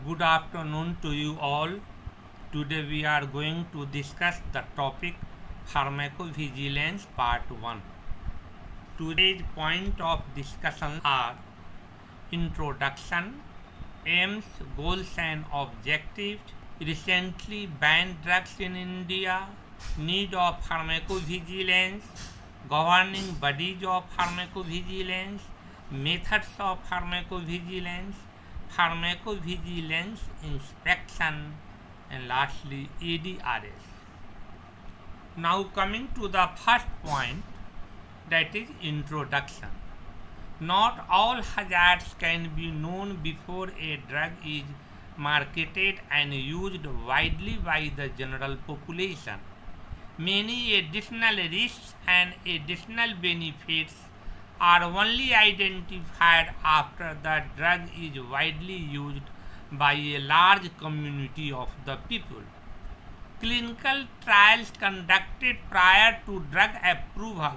Good afternoon to you all. Today we are going to discuss the topic pharmacovigilance part 1. Today's point of discussion are introduction, aims, goals and objectives, recently banned drugs in India, need of pharmacovigilance, governing bodies of pharmacovigilance, methods of pharmacovigilance, pharmacovigilance inspection, and lastly ADRS. Now coming to the first point, that is introduction. Not all hazards can be known before a drug is marketed and used widely by the general population. Many additional risks and additional benefits are only identified after the drug is widely used by a large community of the people. Clinical trials conducted prior to drug approval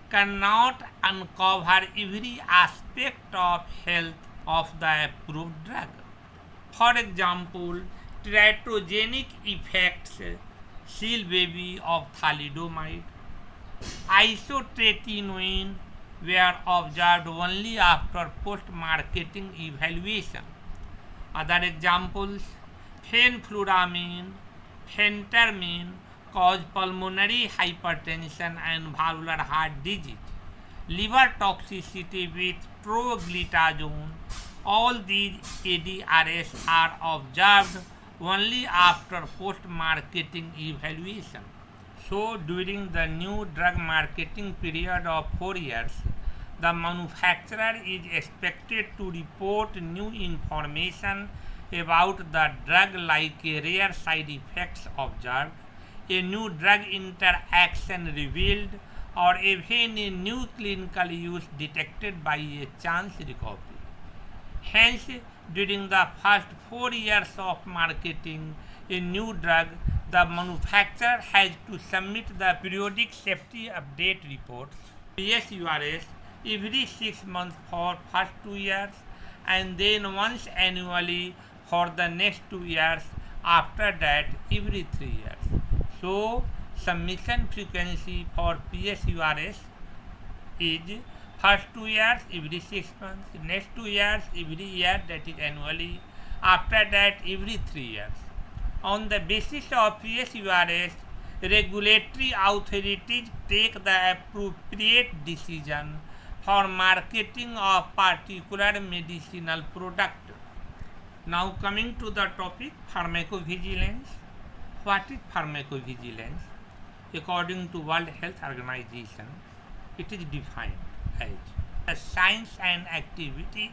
cannot uncover every aspect of health of the approved drug. For example, teratogenic effects, seal baby of thalidomide, isotretinoin were observed only after post-marketing evaluation. Other examples, fenfluramine, phentermine cause pulmonary hypertension and valvular heart disease, liver toxicity with troglitazone. All these ADRS are observed only after post-marketing evaluation. So, during the new drug marketing period of 4 years, the manufacturer is expected to report new information about the drug like rare side effects observed, a new drug interaction revealed, or even a new clinical use detected by a chance recovery. Hence, during the first 4 years of marketing a new drug, the manufacturer has to submit the periodic safety update reports PSURS every 6 months for first 2 years and then once annually for the next 2 years, after that every 3 years. So, submission frequency for PSURS is first 2 years every 6 months, next 2 years every year, that is annually, after that every 3 years. On the basis of PSURS, regulatory authorities take the appropriate decision for marketing of particular medicinal product. Now coming to the topic pharmacovigilance. What is pharmacovigilance? According to World Health Organization, it is defined as the science and activities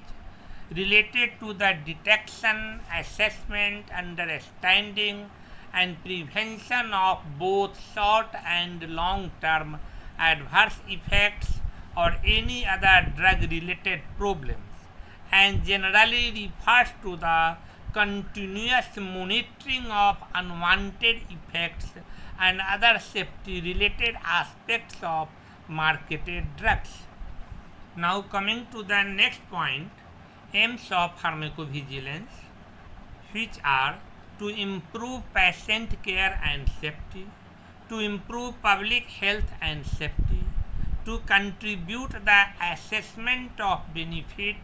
related to the detection, assessment, understanding, and prevention of both short and long term adverse effects or any other drug related problems, and generally refers to the continuous monitoring of unwanted effects and other safety related aspects of marketed drugs. Now coming to the next point, aims of pharmacovigilance, which are to improve patient care and safety, to improve public health and safety, to contribute the assessment of benefit,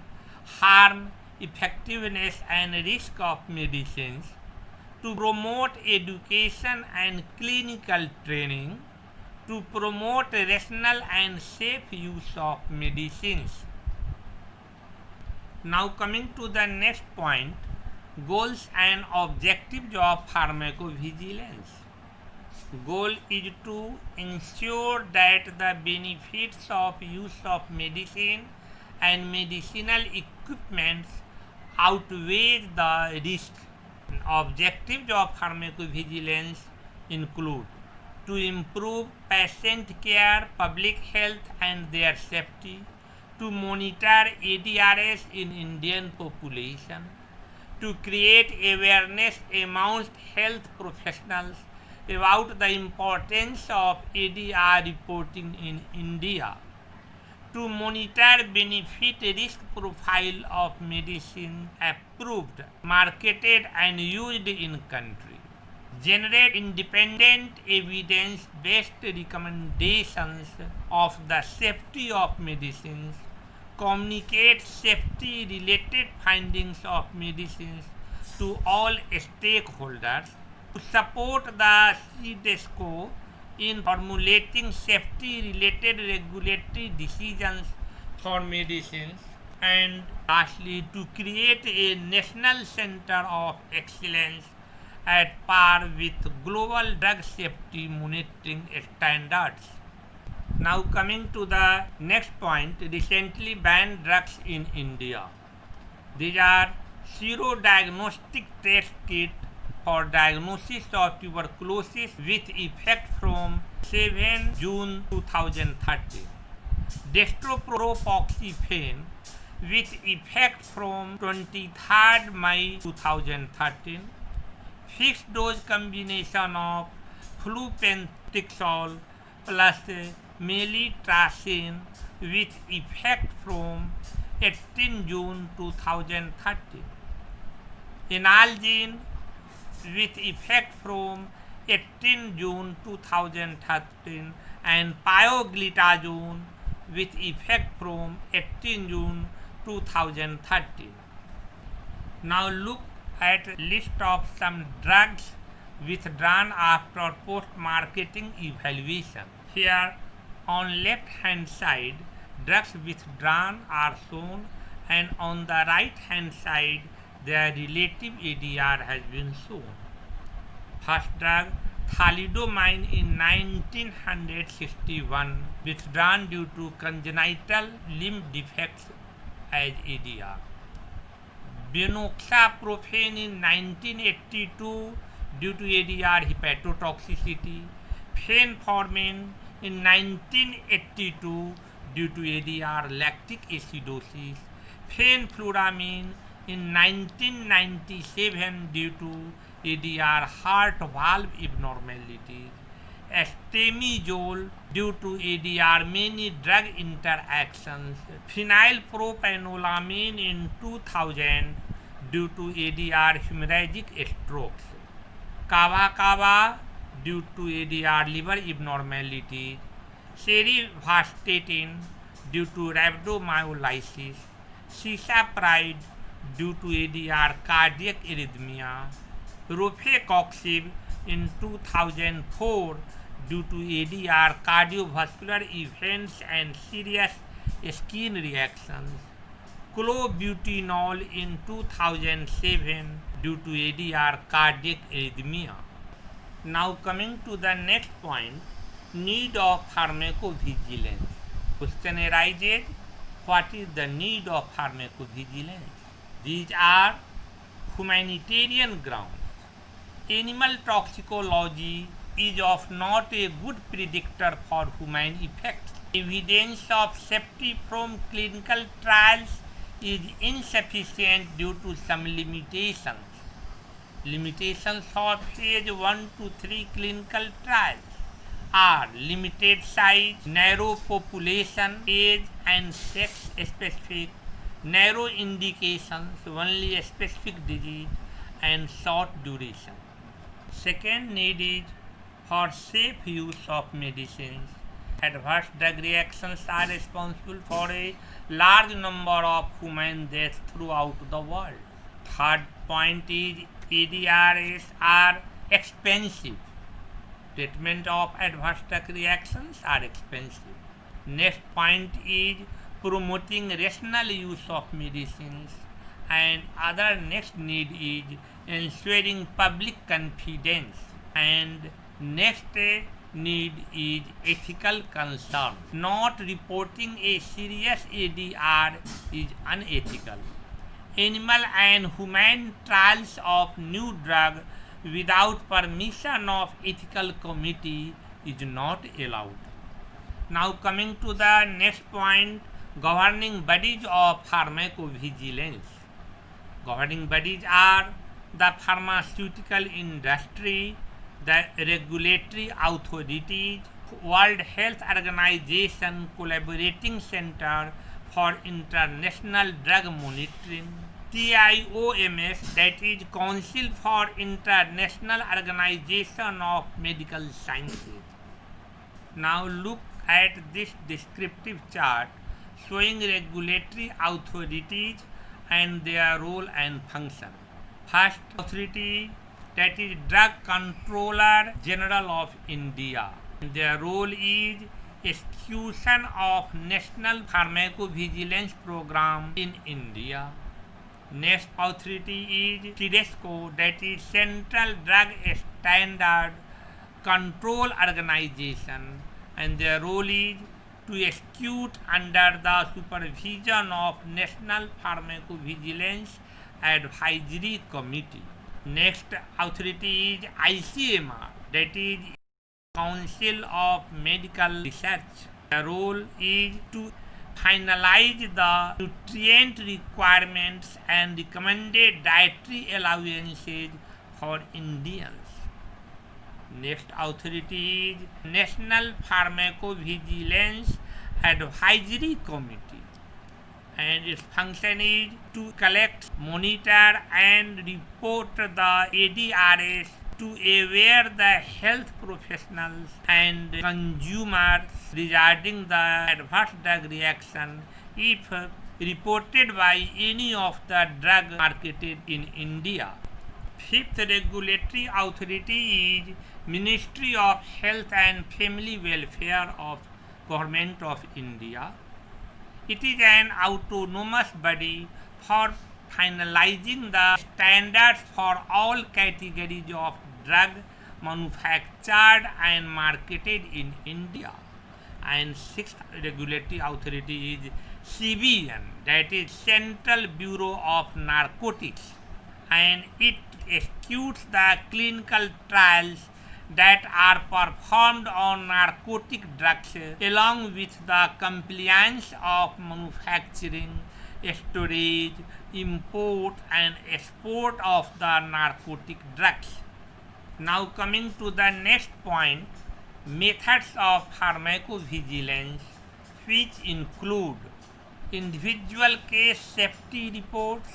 harm, effectiveness and risk of medicines, to promote education and clinical training, to promote rational and safe use of medicines. Now coming to the next point, goals and objectives of pharmacovigilance. Goal is to ensure that the benefits of use of medicine and medicinal equipments outweigh the risk. Objectives of pharmacovigilance include to improve patient care, public health and their safety, to monitor ADRS in Indian population, to create awareness amongst health professionals about the importance of ADR reporting in India, to monitor benefit risk profile of medicine approved, marketed and used in country, generate independent evidence-based recommendations of the safety of medicines, communicate safety-related findings of medicines to all stakeholders, to support the CDSCO in formulating safety-related regulatory decisions for medicines, and lastly, to create a national center of excellence at par with global drug safety monitoring standards. Now coming to the next point, recently banned drugs in India. These are serodiagnostic test kit for diagnosis of tuberculosis with effect from 7 June 2013. Dextropropoxyphene with effect from 23rd May 2013. Fixed dose combination of flupentixol plus melitrazine with effect from 18 June 2013. Enalgine with effect from 18 June 2013 and pioglitazone with effect from 18 June 2013. Now look at list of some drugs withdrawn after post-marketing evaluation. Here on left hand side drugs withdrawn are shown, and on the right hand side their relative ADR has been shown. First drug, thalidomide in 1961, withdrawn due to congenital limb defects as ADR. Benoxaprofen in 1982 due to ADR hepatotoxicity. Fenformin in 1982 due to ADR lactic acidosis. Fenfluramine in 1997 due to ADR heart valve abnormalities. Estemizole due to ADR many drug interactions. Phenylpropanolamine in 2000 due to ADR hemorrhagic strokes. Kava due to ADR liver abnormalities. Serivastatin due to rhabdomyolysis. Cisapride due to ADR cardiac arrhythmia. Rofecoxib in 2004 due to ADR cardiovascular events and serious skin reactions. Clobutinol in 2007 due to ADR cardiac arrhythmia. Now coming to the next point, need of pharmacovigilance. Question arises, what is the need of pharmacovigilance? These are humanitarian grounds. Animal toxicology is of not a good predictor for human effects. Evidence of safety from clinical trials is insufficient due to some limitations. Limitations of phase 1 to 3 clinical trials are limited size, narrow population, age and sex specific, narrow indications, only a specific disease, and short duration. Second need is for safe use of medicines. Adverse drug reactions are responsible for a large number of human deaths throughout the world. Third point is ADRs are expensive. Treatment of adverse drug reactions are expensive. Next point is promoting rational use of medicines, and other next need is ensuring public confidence, and next need is ethical concern. Not reporting a serious ADR is unethical. Animal and human trials of new drug without permission of ethical committee is not allowed. Now coming to the next point, governing bodies of pharmacovigilance. Governing bodies are the pharmaceutical industry, the regulatory authorities, World Health Organization Collaborating Center for International Drug Monitoring, CIOMS, that is Council for International Organization of Medical Sciences. Now look at this descriptive chart showing regulatory authorities and their role and function. First authority, that is Drug Controller General of India. Their role is execution of National Pharmacovigilance Program in India. Next authority is CDSCO, that is Central Drug Standard Control Organization, and their role is to execute under the supervision of National Pharmacovigilance Advisory Committee. Next authority is ICMR, that is Council of Medical Research. The role is to finalize the nutrient requirements and recommended dietary allowances for Indians. Next authority is National Pharmacovigilance Advisory Committee, and its function is to collect, monitor and report the ADRs to aware the health professionals and consumers regarding the adverse drug reaction if reported by any of the drugs marketed in India. Fifth regulatory authority is Ministry of Health and Family Welfare of Government of India. It is an autonomous body for finalizing the standards for all categories of drug manufactured and marketed in India. And sixth regulatory authority is CBN, that is Central Bureau of Narcotics, and it executes the clinical trials that are performed on narcotic drugs along with the compliance of manufacturing, storage, import and export of the narcotic drugs. Now coming to the next point, methods of pharmacovigilance, which include individual case safety reports,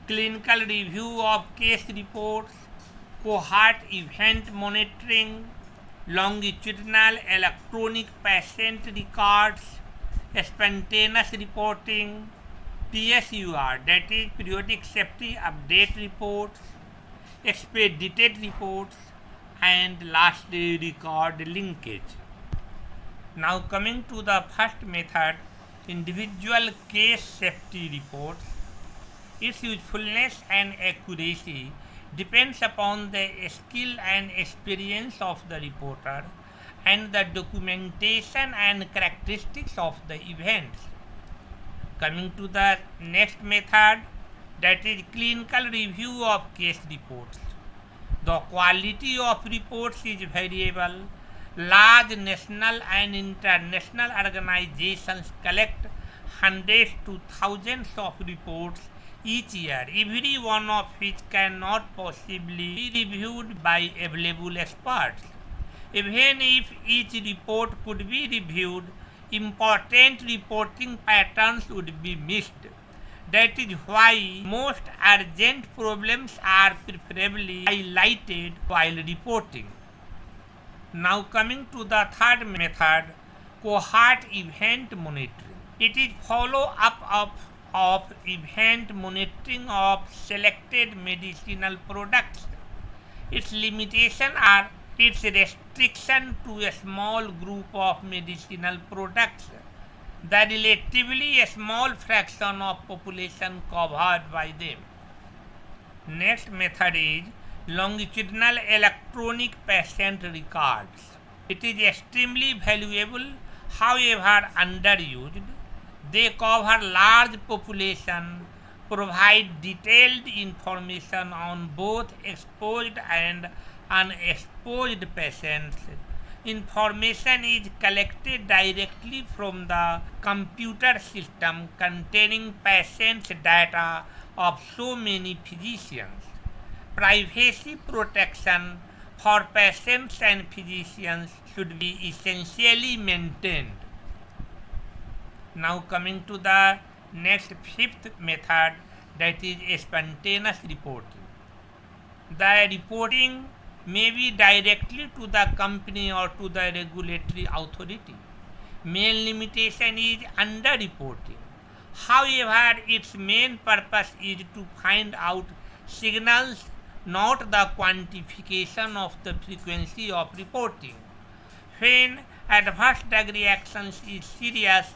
clinical review of case reports, cohort event monitoring, longitudinal electronic patient records, spontaneous reporting, PSUR, that is periodic safety update reports, expedited reports, and lastly record linkage. Now coming to the first method, individual case safety reports. Its usefulness and accuracy depends upon the skill and experience of the reporter and the documentation and characteristics of the events. Coming to the next method, that is clinical review of case reports. The quality of reports is variable. Large national and international organizations collect hundreds to thousands of reports each year, every one of which cannot possibly be reviewed by available experts. Even if each report could be reviewed, important reporting patterns would be missed. That is why most urgent problems are preferably highlighted while reporting. Now coming to the third method, cohort event monitoring. It is follow-up of event monitoring of selected medicinal products. Its limitations are its restriction to a small group of medicinal products, the relatively small fraction of population covered by them. Next method is longitudinal electronic patient records. It is extremely valuable, however underused. They cover large population, provide detailed information on both exposed and unexposed patients. Information is collected directly from the computer system containing patients' data of so many physicians. Privacy protection for patients and physicians should be essentially maintained. Now coming to the next fifth method, that is spontaneous reporting. The reporting may be directly to the company or to the regulatory authority. Main limitation is under-reporting. However, its main purpose is to find out signals, not the quantification of the frequency of reporting. When adverse drug reactions is serious,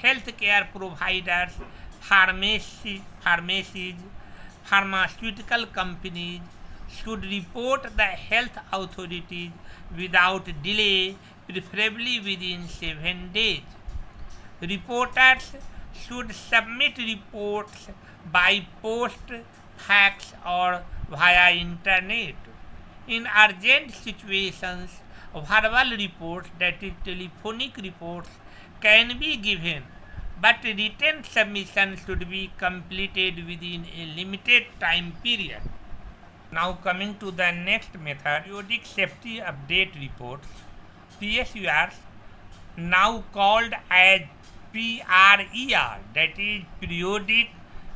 healthcare providers, pharmacies, pharmaceutical companies should report the health authorities without delay, preferably within 7 days. Reporters should submit reports by post, fax, or via internet. In urgent situations, verbal reports, that is telephonic reports, can be given, but written submission should be completed within a limited time period. Now coming to the next method, periodic safety update reports, PSURs, now called as PRER, that is periodic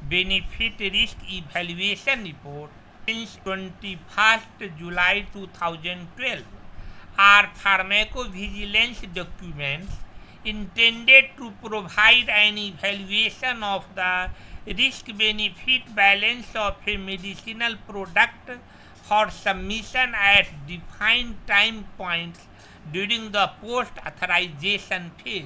benefit risk evaluation report, since 21st July 2012, are pharmacovigilance documents intended to provide an evaluation of the risk-benefit balance of a medicinal product for submission at defined time points during the post-authorization phase.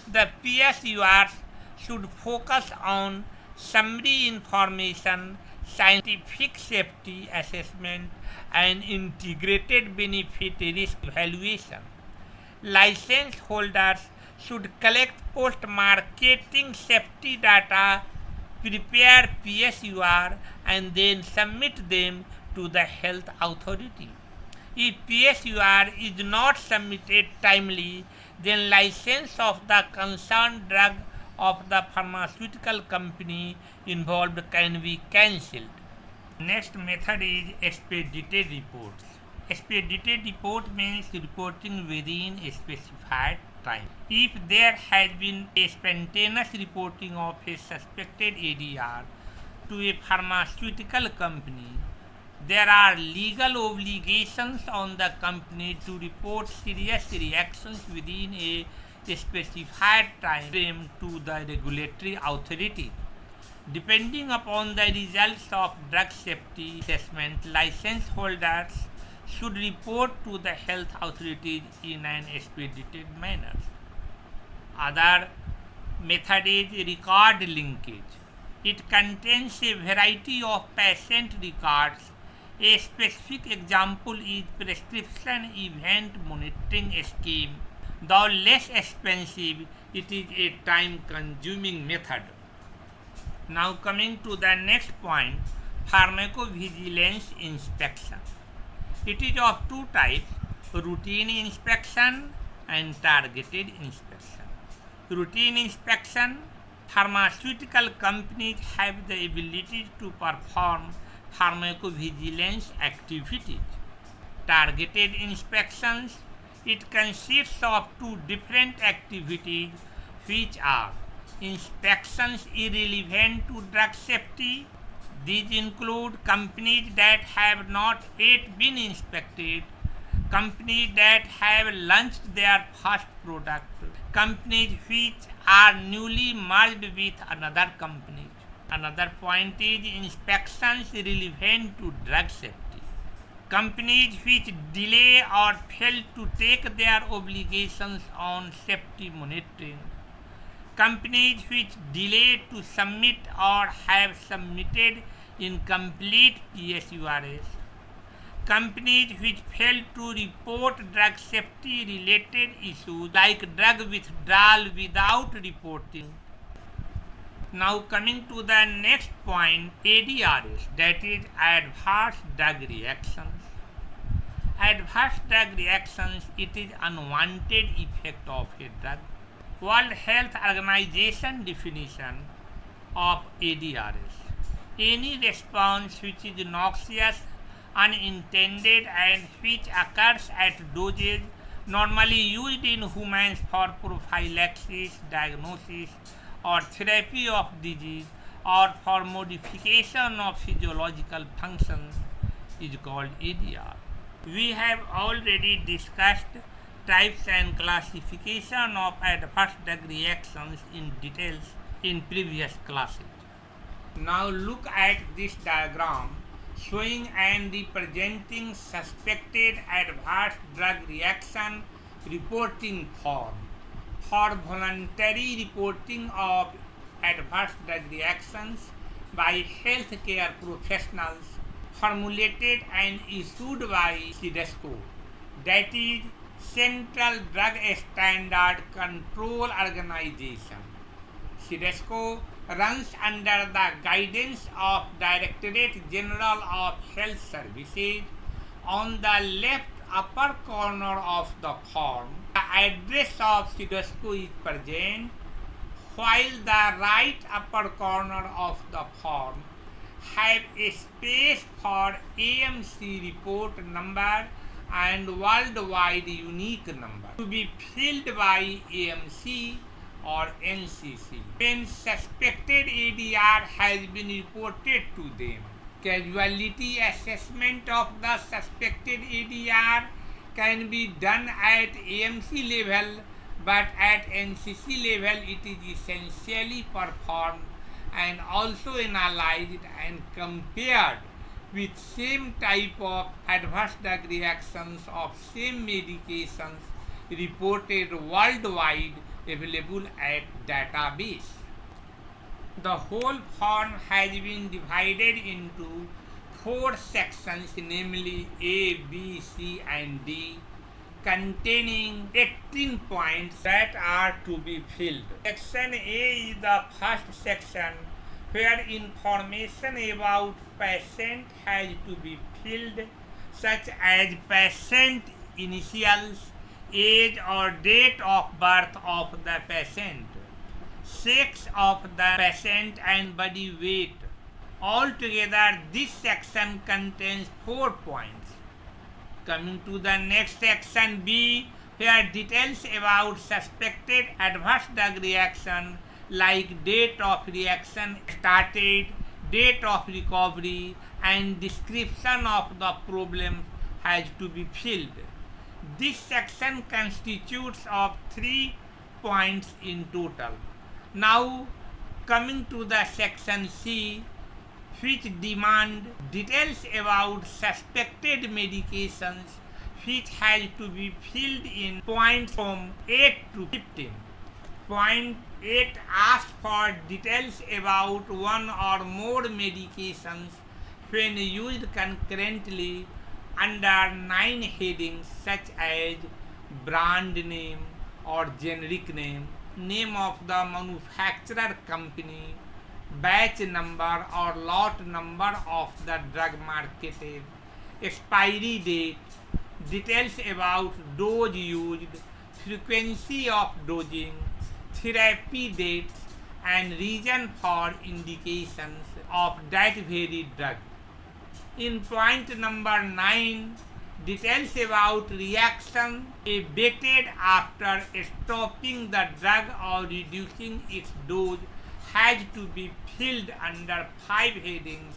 The PSURs should focus on summary information, scientific safety assessment, and integrated benefit risk evaluation. License holders should collect post-marketing safety data, prepare PSUR, and then submit them to the health authority. If PSUR is not submitted timely, then license of the concerned drug of the pharmaceutical company involved can be cancelled. Next method is expedited reports. Expedited report means reporting within a specified time. If there has been a spontaneous reporting of a suspected ADR to a pharmaceutical company, there are legal obligations on the company to report serious reactions within a specified time frame to the regulatory authority. Depending upon the results of drug safety assessment, license holders should report to the health authorities in an expedited manner. Other method is record linkage. It contains a variety of patient records. A specific example is prescription event monitoring scheme. Though less expensive, it is a time-consuming method. Now coming to the next point, pharmacovigilance inspection. It is of two types, routine inspection and targeted inspection. Routine inspection, pharmaceutical companies have the ability to perform pharmacovigilance activities. Targeted inspections, it consists of two different activities which are inspections irrelevant to drug safety. These include companies that have not yet been inspected, companies that have launched their first product, companies which are newly merged with another company. Another point is inspections relevant to drug safety. Companies which delay or fail to take their obligations on safety monitoring. Companies which delay to submit or have submitted incomplete PSURs. Companies which fail to report drug safety related issues like drug withdrawal without reporting. Now coming to the next point, ADRs, that is adverse drug reactions. Adverse drug reactions, it is unwanted effect of a drug. World Health Organization definition of ADRs: any response which is noxious, unintended and which occurs at doses normally used in humans for prophylaxis, diagnosis, or therapy of disease or for modification of physiological functions is called ADR. We have already discussed types and classification of adverse drug reactions in details in previous classes. Now look at this diagram showing and representing suspected adverse drug reaction reporting form. For voluntary reporting of adverse drug reactions by healthcare professionals formulated and issued by CDSCO, that is Central Drug Standard Control Organization. CDSCO runs under the guidance of Directorate General of Health Services. On the left upper corner of the form, the address of CDSCO is present, while the right upper corner of the form have a space for AMC report number and worldwide unique number to be filled by AMC or NCC when suspected ADR has been reported to them. Casualty assessment of the suspected ADR can be done at AMC level, but at NCC level it is essentially performed and also analyzed and compared with same type of adverse drug reactions of same medications reported worldwide available at database. The whole form has been divided into 4 sections, namely A, B, C and D, containing 18 points that are to be filled. Section A is the first section where information about patient has to be filled, such as patient initials, age or date of birth of the patient, sex of the patient and body weight. Altogether, this section contains 4 points. Coming to the next section B, where details about suspected adverse drug reaction like date of reaction started, date of recovery and description of the problem has to be filled. This section constitutes of 3 points in total. Now coming to the section C, which demand details about suspected medications, which has to be filled in points from 8 to 15. Point 8 asks for details about one or more medications when used concurrently under 9 headings such as brand name or generic name, name of the manufacturer company, batch number or lot number of the drug marketed, expiry date, details about dose used, frequency of dosing, therapy dates and reason for indications of that very drug. In point number 9, details about reaction abated after stopping the drug or reducing its dose has to be filled under 5 headings.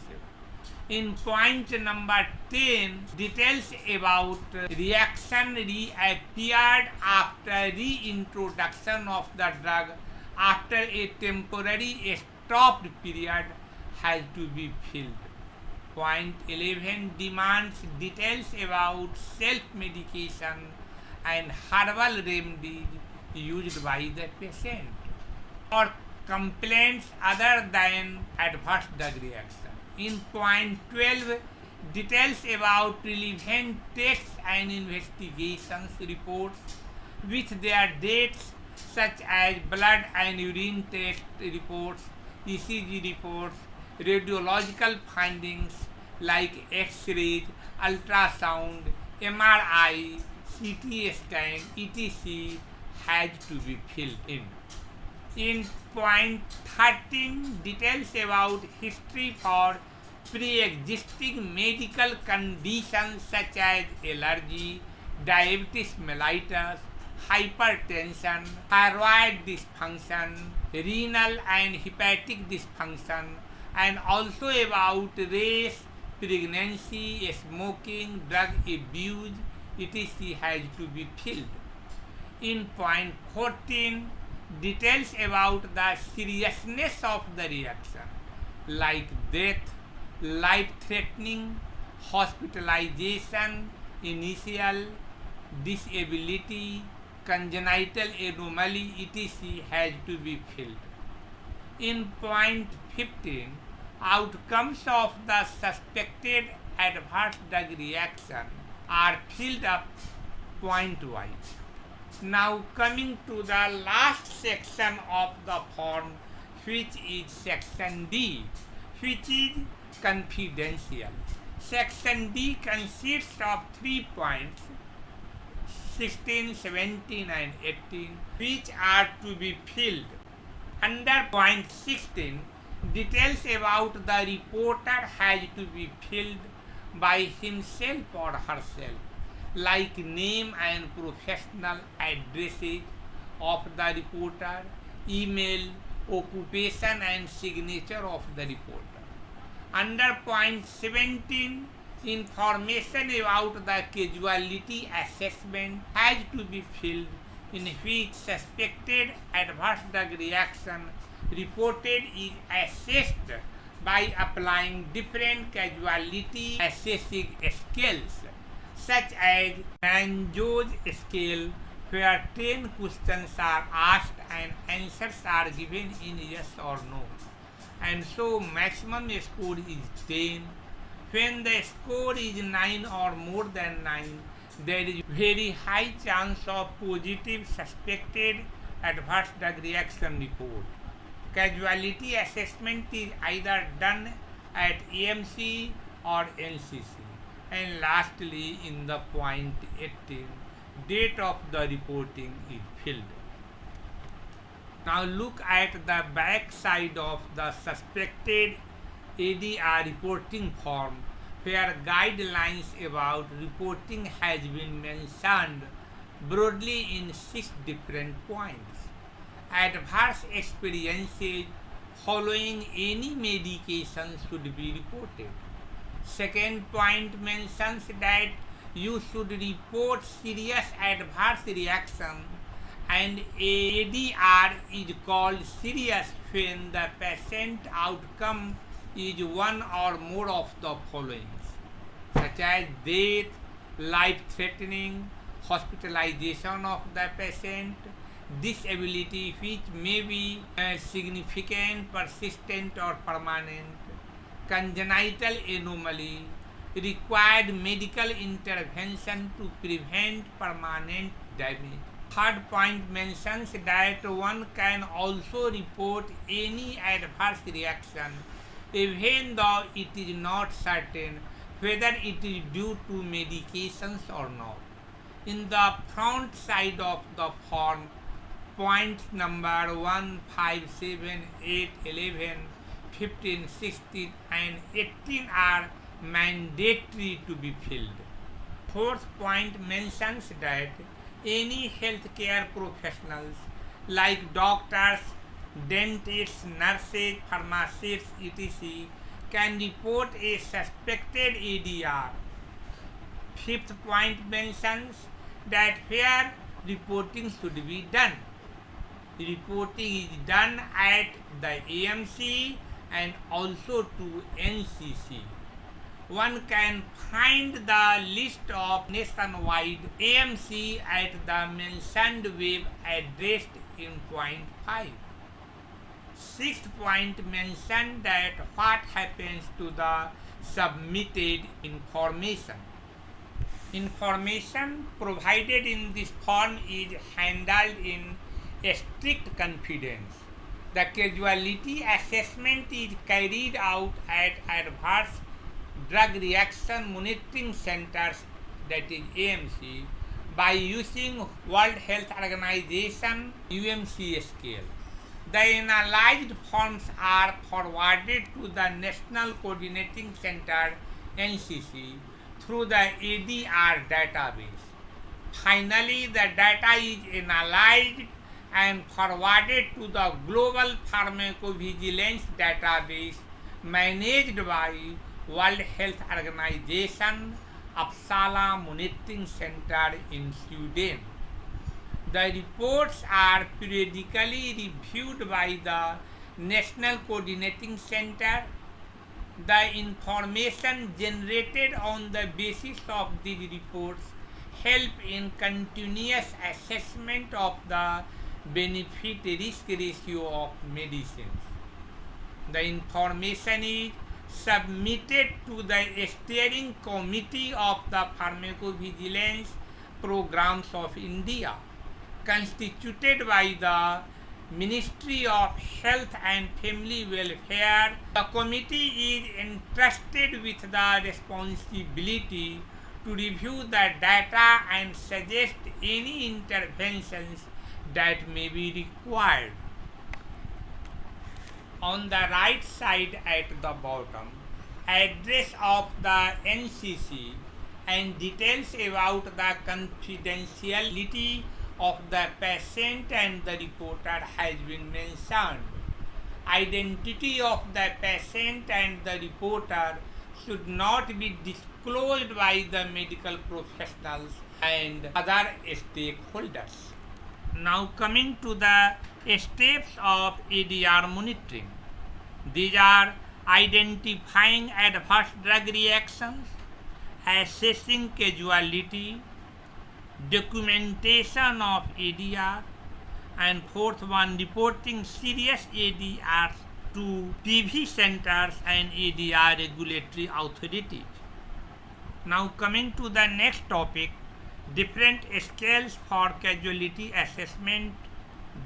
In point number 10, details about reaction reappeared after reintroduction of the drug after a temporary stopped period has to be filled. Point 11 demands details about self-medication and herbal remedies used by the patient or complaints other than adverse drug reaction. In point 12, details about relevant tests and investigations reports with their dates such as blood and urine test reports, ECG reports, radiological findings like X-rays, ultrasound, MRI, CT scan, etc. has to be filled in. In point 13, details about history for pre-existing medical conditions such as allergy, diabetes mellitus, hypertension, thyroid dysfunction, renal and hepatic dysfunction, and also about race, pregnancy, smoking, drug abuse, etc. has to be filled. In point 14, details about the seriousness of the reaction, like death, life-threatening, hospitalization, initial disability, congenital anomaly, etc. has to be filled. In point 15, outcomes of the suspected adverse drug reaction are filled up point-wise. Now coming to the last section of the form, which is section D, which is confidential. Section D consists of 3 points, 16, 17 and 18, which are to be filled. Under point 16, details about the reporter has to be filled by himself or herself, like name and professional addresses of the reporter, email, occupation and signature of the reporter. Under point 17, information about the casualty assessment has to be filled, in which suspected adverse drug reaction reported is assessed by applying different casualty assessing scales, such as Manjot scale, where 10 questions are asked and answers are given in yes or no, and so maximum score is 10. When the score is 9 or more than 9, there is very high chance of positive suspected adverse drug reaction report. Casualty assessment is either done at AMC or NCC. And lastly, in the point 18, date of the reporting is filled. Now look at the back side of the suspected ADR reporting form, where guidelines about reporting has been mentioned broadly in 6 different points. Adverse experiences following any medication should be reported. Second point mentions that you should report serious adverse reaction, and ADR is called serious when the patient outcome is one or more of the following, such as death, life-threatening, hospitalization of the patient, disability which may be significant, persistent or permanent, congenital anomaly, required medical intervention to prevent permanent damage. Third point mentions that one can also report any adverse reaction even though it is not certain whether it is due to medications or not. In the front side of the form, points number 1, 5, 7, 8, 11, 15, 16 and 18 are mandatory to be filled. Fourth point mentions that any healthcare professionals like doctors, dentists, nurses, pharmacists, etc. can report a suspected ADR. Fifth point mentions that where reporting should be done. Reporting is done at the AMC and also to NCC. One can find the list of nationwide AMC at the mentioned web address in point 5. Sixth point mentioned that what happens to the submitted information. Information provided in this form is handled in strict confidence. The casualty assessment is carried out at adverse drug reaction monitoring centers, that is AMC, by using World Health Organization UMC scale. The analyzed forms are forwarded to the National Coordinating Center (NCC) through the ADR database. Finally, the data is analyzed and forwarded to the Global Pharmacovigilance Database managed by World Health Organization Uppsala Monitoring Center in Sweden. The reports are periodically reviewed by the National Coordinating Center. The information generated on the basis of these reports help in continuous assessment of the benefit-risk ratio of medicines. The information is submitted to the Steering Committee of the Pharmacovigilance Programs of India, constituted by the Ministry of Health and Family Welfare. The committee is entrusted with the responsibility to review the data and suggest any interventions that may be required. On the right side at the bottom, address of the NCC and details about the confidentiality of the patient and the reporter has been mentioned. Identity of the patient and the reporter should not be disclosed by the medical professionals and other stakeholders. Now coming to the steps of ADR monitoring. These are identifying adverse drug reactions, assessing causality, documentation of ADR, and fourth one, reporting serious ADRs to PV centers and ADR regulatory authorities. Now coming to the next topic, different scales for causality assessment.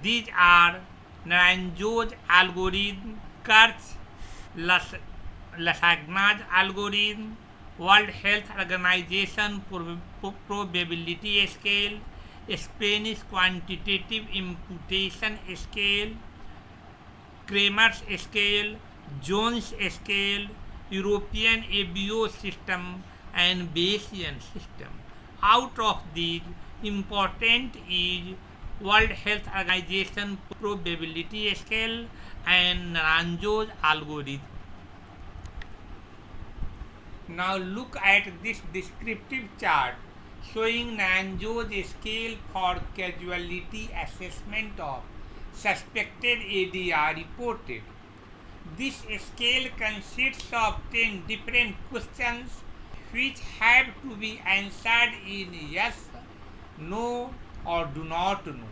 These are Naranjo's algorithm, Kurtz-Lasagna's algorithm, World Health Organization probability scale, Spanish quantitative imputation scale, Kramer's scale, Jones scale, European ABO system, and Bayesian system. Out of these, important is World Health Organization probability scale and Naranjo's algorithm. Now look at this descriptive chart showing Naranjo's scale for causality assessment of suspected ADR reported. This scale consists of 10 different questions which have to be answered in yes, no, or do not know.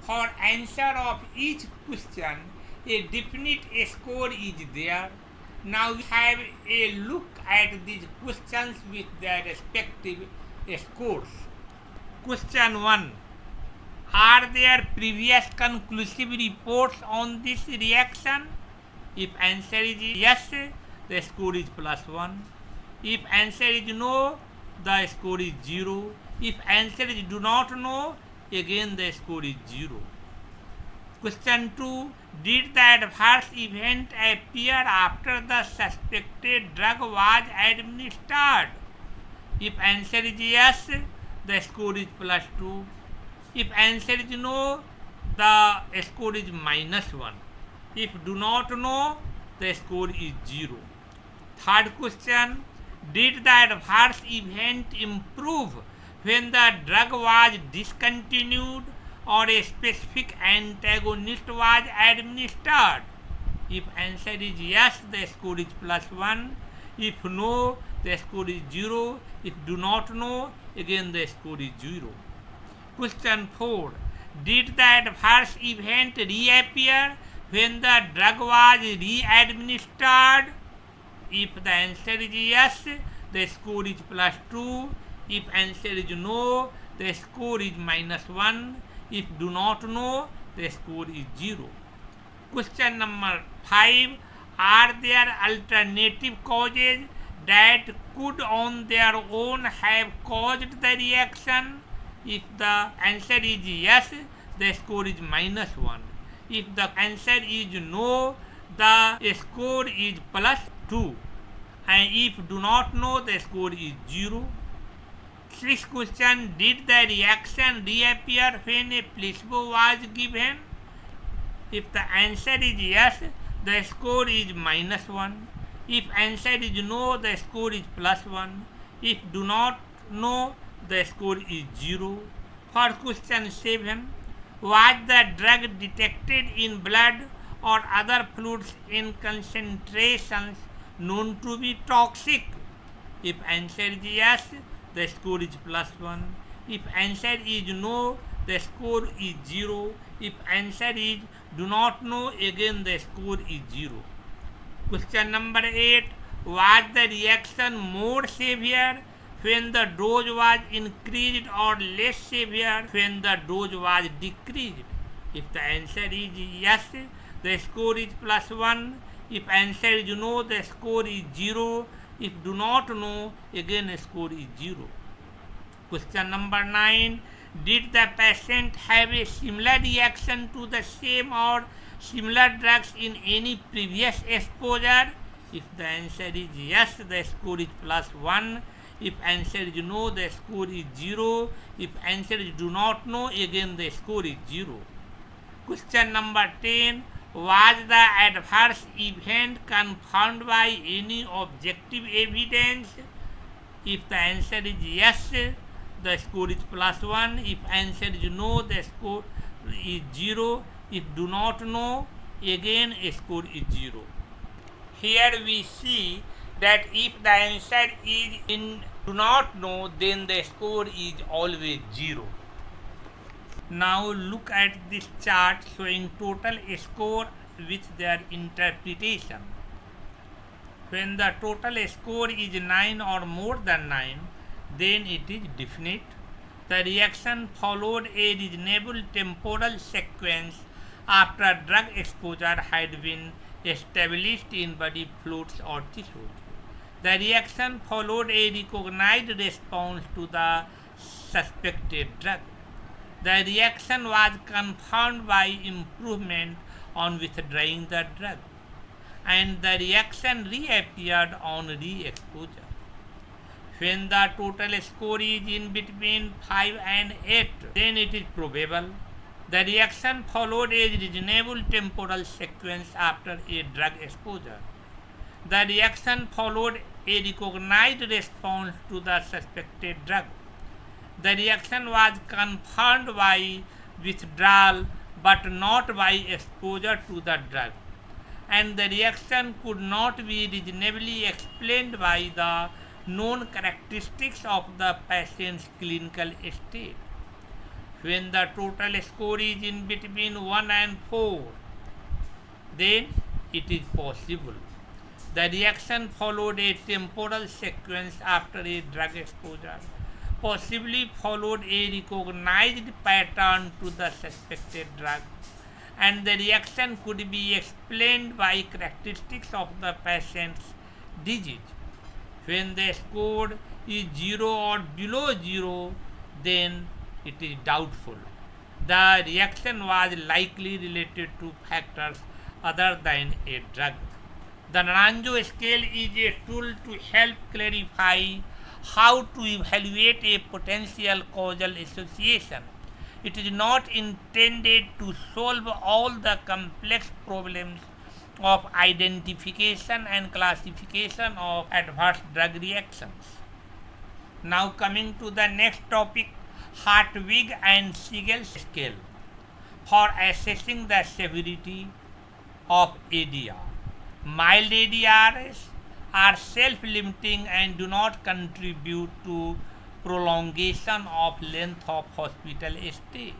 For answer of each question, a definite score is there. Now we have a look at these questions with their respective scores. Question 1. Are there previous conclusive reports on this reaction? If answer is yes, the score is +1. If answer is no, the score is 0. If answer is do not know, again the score is 0. Question 2. Did the adverse event appear after the suspected drug was administered? If answer is yes, the score is +2. If answer is no, the score is -1. If do not know, the score is 0. Third question. Did the adverse event improve when the drug was discontinued or a specific antagonist was administered? If answer is yes, the score is +1. If no, the score is 0. If do not know, again the score is 0. Question 4. Did the adverse event reappear when the drug was re-administered? If the answer is yes, the score is +2. If answer is no, the score is -1. If do not know, the score is 0. Question number 5. Are there alternative causes that could on their own have caused the reaction? If the answer is yes, the score is -1. If the answer is no, the score is +2. And if do not know, the score is 0. Sixth question, did the reaction reappear when a placebo was given? If the answer is yes, the score is -1. If answer is no, the score is +1. If do not know, the score is 0. For question 7, was the drug detected in blood or other fluids in concentrations known to be toxic? If answer is yes, the score is +1. If answer is no, the score is 0. If answer is do not know, again the score is 0. Question number 8. Was the reaction more severe when the dose was increased or less severe when the dose was decreased? If the answer is yes, the score is +1. If answer is no, the score is 0. If do not know, again score is 0. Question number 9. Did the patient have a similar reaction to the same or similar drugs in any previous exposure? If the answer is yes, the score is +1. If answer is no, the score is 0. If answer is do not know, again the score is 0. Question number 10. Was the adverse event confirmed by any objective evidence? If the answer is yes, the score is +1. If answer is no, the score is 0. If do not know, again score is 0. Here we see that if the answer is in do not know, then the score is always 0. Now look at this chart showing total score with their interpretation. When the total score is 9 or more than 9, then it is definite. The reaction followed a reasonable temporal sequence after drug exposure had been established in body fluids or tissues. The reaction followed a recognized response to the suspected drug. The reaction was confirmed by improvement on withdrawing the drug, and the reaction reappeared on re-exposure. When the total score is in between 5 and 8, then it is probable. The reaction followed a reasonable temporal sequence after a drug exposure. The reaction followed a recognized response to the suspected drug. The reaction was confirmed by withdrawal but not by exposure to the drug, and the reaction could not be reasonably explained by the known characteristics of the patient's clinical state. When the total score is in between 1 and 4, then it is possible. The reaction followed a temporal sequence after a drug exposure, possibly followed a recognized pattern to the suspected drug, and the reaction could be explained by characteristics of the patient's disease. When the score is 0 or below 0, then it is doubtful. The reaction was likely related to factors other than a drug. The Naranjo scale is a tool to help clarify how to evaluate a potential causal association. It is not intended to solve all the complex problems of identification and classification of adverse drug reactions. Now coming to the next topic, Hartwig and Siegel scale for assessing the severity of ADR. Mild ADRs are self-limiting and do not contribute to prolongation of length of hospital stay.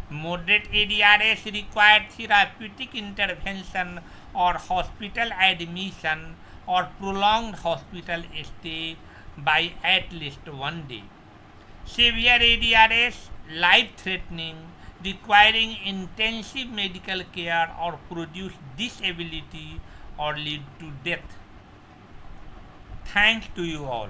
Moderate ADRs require therapeutic intervention or hospital admission or prolonged hospital stay by at least 1 day. Severe ADRs, life-threatening, requiring intensive medical care or produce disability or lead to death. Thanks to you all.